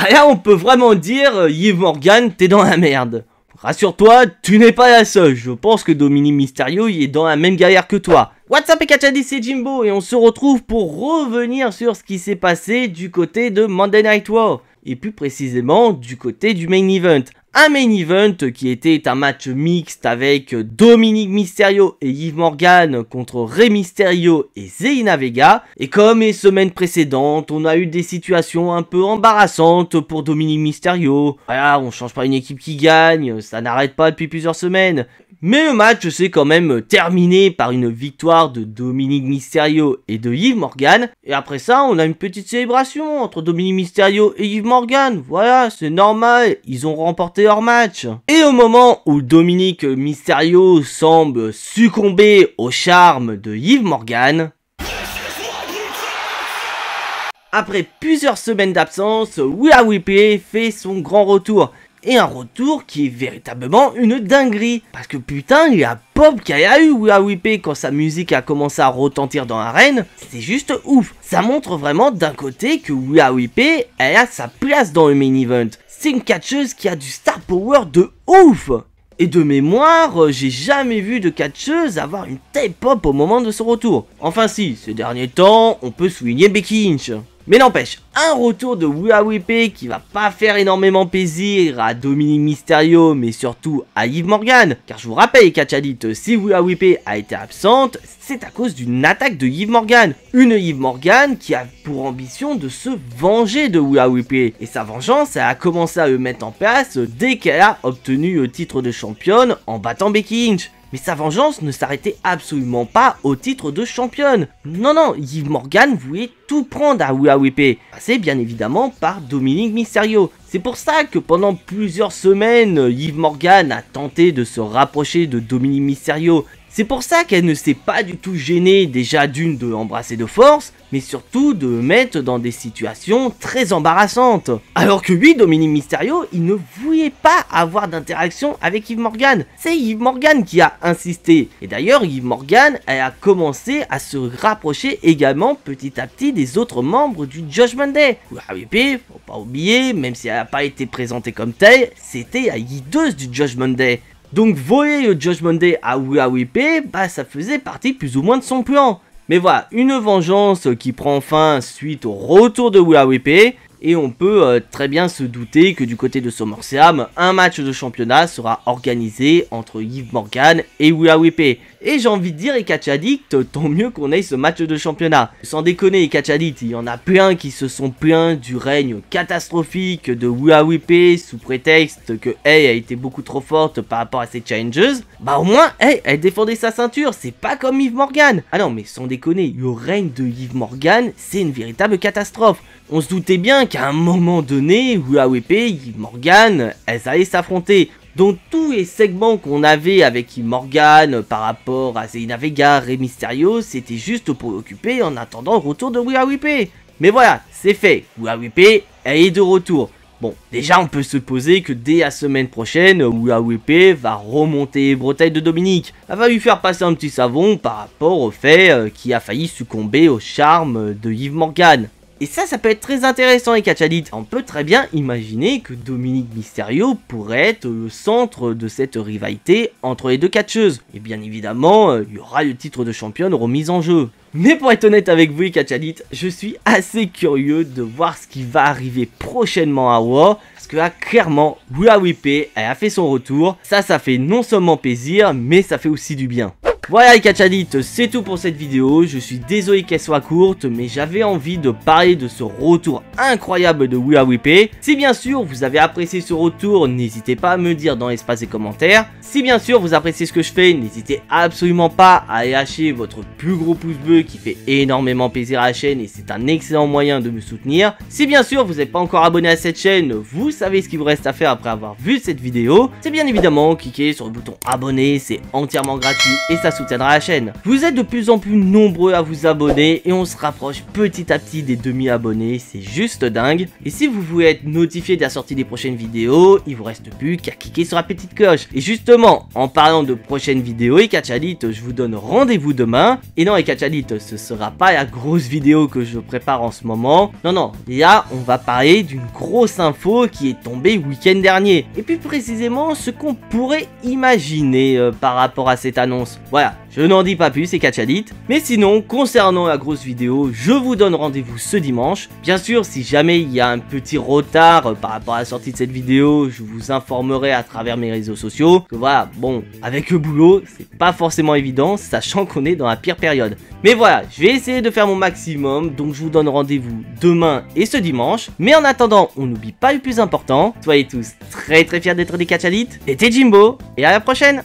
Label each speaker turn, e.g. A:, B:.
A: Bah là on peut vraiment dire Yves Morgan, t'es dans la merde. Rassure-toi, tu n'es pas la seule, je pense que Dominique Mysterio il est dans la même galère que toi. What's up et Catchadit, c'est Jimbo et on se retrouve pour revenir sur ce qui s'est passé du côté de Monday Night Raw. Et plus précisément du côté du main event. Un main event qui était un match mixte avec Dominique Mysterio et Yves Morgan contre Rey Mysterio et Zelina Vega. Et comme les semaines précédentes, on a eu des situations un peu embarrassantes pour Dominique Mysterio. Voilà, on change pas une équipe qui gagne, ça n'arrête pas depuis plusieurs semaines. Mais le match s'est quand même terminé par une victoire de Dominique Mysterio et de Yves Morgan. Et après ça, on a une petite célébration entre Dominique Mysterio et Yves Morgan. Voilà, c'est normal, ils ont remporté leur match. Et au moment où Dominique Mysterio semble succomber au charme de Yves Morgan, après plusieurs semaines d'absence, Rhea Ripley fait son grand retour. Et un retour qui est véritablement une dinguerie. Parce que putain, il y a pop qu'il y a eu Rhea Ripley quand sa musique a commencé à retentir dans l'arène. C'est juste ouf. Ça montre vraiment d'un côté que Rhea Ripley, elle a sa place dans le main event. C'est une catcheuse qui a du star power de ouf. Et de mémoire, j'ai jamais vu de catcheuse avoir une telle pop au moment de son retour. Enfin si, ces derniers temps, on peut souligner Becky Lynch. Mais n'empêche, un retour de Rhea Ripley qui va pas faire énormément plaisir à Dominique Mysterio, mais surtout à Yves Morgan. Car je vous rappelle, Catchadit, si Rhea Ripley a été absente, c'est à cause d'une attaque de Yves Morgan. Une Yves Morgan qui a pour ambition de se venger de Rhea Ripley. Et sa vengeance, elle a commencé à le mettre en place dès qu'elle a obtenu le titre de championne en battant Becky Lynch. Mais sa vengeance ne s'arrêtait absolument pas au titre de championne. Non, non, Yves Morgan voulait tout prendre à Rhea Ripley, passé bien évidemment par Dominique Mysterio. C'est pour ça que pendant plusieurs semaines, Yves Morgan a tenté de se rapprocher de Dominique Mysterio. C'est pour ça qu'elle ne s'est pas du tout gênée déjà d'une de l'embrasser de force, mais surtout de le mettre dans des situations très embarrassantes. Alors que lui, Dominique Mysterio, il ne voulait pas avoir d'interaction avec Yves Morgan. C'est Yves Morgan qui a insisté. Et d'ailleurs, Yves Morgan, elle a commencé à se rapprocher également petit à petit des autres membres du Judgment Day. Ripley, faut pas oublier, même si elle n'a pas été présentée comme telle, c'était la leaduse du Judgment Day. Donc voler le Judgment Day à Rhea Ripley, bah ça faisait partie plus ou moins de son plan. Mais voilà, une vengeance qui prend fin suite au retour de Rhea Ripley. Et on peut très bien se douter que du côté de SummerSlam, un match de championnat sera organisé entre Yves Morgan et Rhea Ripley. Et j'ai envie de dire, et Catchaddict, tant mieux qu'on ait ce match de championnat. Sans déconner, Catchaddict, il y en a plein qui se sont plaints du règne catastrophique de Rhea Ripley sous prétexte que elle a été beaucoup trop forte par rapport à ses challengers. Bah au moins, elle défendait sa ceinture, c'est pas comme Yves Morgan. Ah non, mais sans déconner, le règne de Yves Morgan, c'est une véritable catastrophe. On se doutait bien qu'à un moment donné, Rhea Ripley et Yves Morgan, elles allaient s'affronter. Donc tous les segments qu'on avait avec Yves Morgan par rapport à Zelina Vega, Rey Mysterio, c'était juste pour l'occuper en attendant le retour de Rhea Ripley. Mais voilà, c'est fait, Rhea Ripley, elle est de retour. Bon, déjà on peut se poser que dès la semaine prochaine, Rhea Ripley va remonter les bretelles de Dominique. Elle va lui faire passer un petit savon par rapport au fait qu'il a failli succomber au charme de Yves Morgan. Et ça peut être très intéressant les Catchaddict. On peut très bien imaginer que Dominique Mysterio pourrait être le centre de cette rivalité entre les deux catcheuses. Et bien évidemment, il y aura le titre de championne remis en jeu. Mais pour être honnête avec vous les Catchaddict, je suis assez curieux de voir ce qui va arriver prochainement à Raw. Parce que là, clairement, Rhea Ripley, elle a fait son retour. Ça fait non seulement plaisir, mais ça fait aussi du bien. Voilà les Catchaddict, c'est tout pour cette vidéo, je suis désolé qu'elle soit courte, mais j'avais envie de parler de ce retour incroyable de Rhea Ripley. Si bien sûr vous avez apprécié ce retour, n'hésitez pas à me dire dans l'espace des commentaires. Si bien sûr vous appréciez ce que je fais, n'hésitez absolument pas à lâcher votre plus gros pouce bleu qui fait énormément plaisir à la chaîne et c'est un excellent moyen de me soutenir. Si bien sûr vous n'êtes pas encore abonné à cette chaîne, vous savez ce qu'il vous reste à faire après avoir vu cette vidéo. C'est bien évidemment cliquer sur le bouton abonner, c'est entièrement gratuit et ça soutiendra la chaîne. Vous êtes de plus en plus nombreux à vous abonner et on se rapproche petit à petit des 2000 abonnés, c'est juste dingue. Et si vous voulez être notifié de la sortie des prochaines vidéos, il vous reste plus qu'à cliquer sur la petite cloche. Et justement, en parlant de prochaines vidéos, Ekachalite, je vous donne rendez-vous demain. Et non, Ekachalite, ce sera pas la grosse vidéo que je prépare en ce moment. Non, là, on va parler d'une grosse info qui est tombée le week-end dernier. Et puis précisément, ce qu'on pourrait imaginer par rapport à cette annonce. Voilà, je n'en dis pas plus, Ekachalite. Mais sinon, concernant la grosse vidéo, je vous donne rendez-vous ce dimanche. Bien sûr, si jamais il y a un petit retard par rapport à la sortie de cette vidéo, je vous informerai à travers mes réseaux sociaux. Que voilà, bon, avec le boulot, c'est pas forcément évident, sachant qu'on est dans la pire période. Mais voilà, je vais essayer de faire mon maximum, donc je vous donne rendez-vous demain et ce dimanche. Mais en attendant, on n'oublie pas le plus important, soyez tous très fiers d'être des Ekachalite. C'était Jimbo, et à la prochaine!